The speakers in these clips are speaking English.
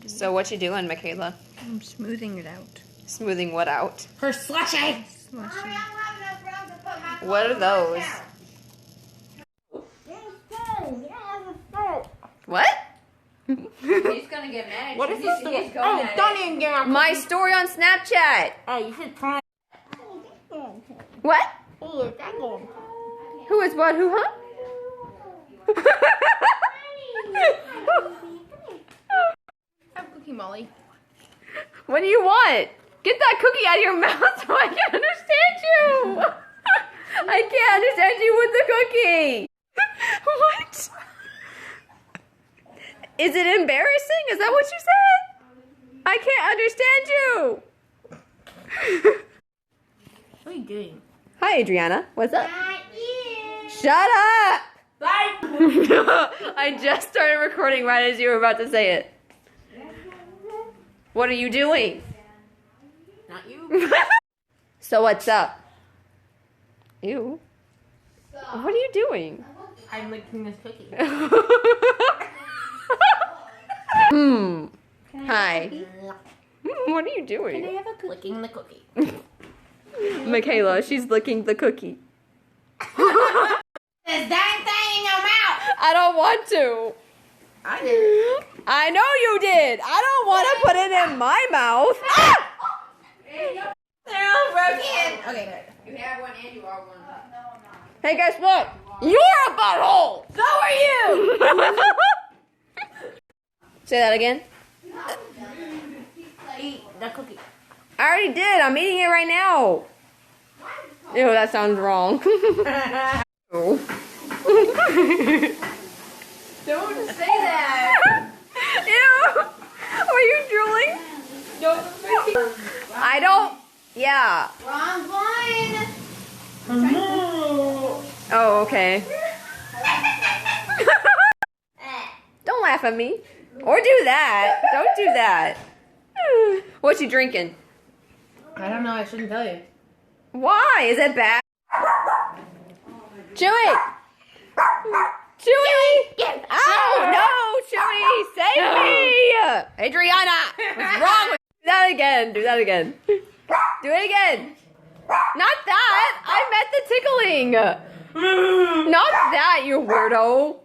So what you doing, Michaela? I'm smoothing it out. Smoothing what out? Her slushy. What are those? What? He's gonna get mad. What is this? Oh, don't even get on. My story on Snapchat. Oh, you should try. What? Who is what? Who, huh? Have cookie, Molly. What do you want? Get that cookie out of your mouth so I can understand you. I can't understand you with the cookie. What? Is it embarrassing? Is that what you said? I can't understand you. What are you doing? Hi, Adriana. What's up? Shut up. Bye. I just started recording right as you were about to say it. What are you doing? Not you. So what's up? Ew. What are you doing? I'm licking this cookie. Hi. What are you doing? Can I have a cookie? Licking the cookie. Michaela, she's licking the cookie. This dang thing in your mouth. I don't want to. I did. I know you did. I don't want to put it in my mouth. Ah! They're all broken. Okay, good. You have one and you are one. Hey, guess what? You're a butthole. So are you. Say that again. Eat the cookie. I already did. I'm eating it right now. Ew, that sounds wrong. Don't say that. Ew. Are you drooling? I don't. Yeah. Wrong one. Oh, okay. Don't laugh at me. Or do that. Don't do that. What you drinking? I don't know. I shouldn't tell you. Why? Is it bad? Chewy! Chewy! Oh, no, Chewy! Save me! Adriana! What's wrong with you? Do that again. Do that again. Do it again. Not that. I meant the tickling. Not that, you weirdo.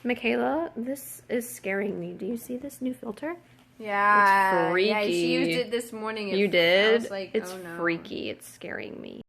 Michaela, this is scaring me. Do you see this new filter? Yeah. It's freaky. Yeah, she used it this morning. You did? I was like, It's oh no. freaky. It's scaring me.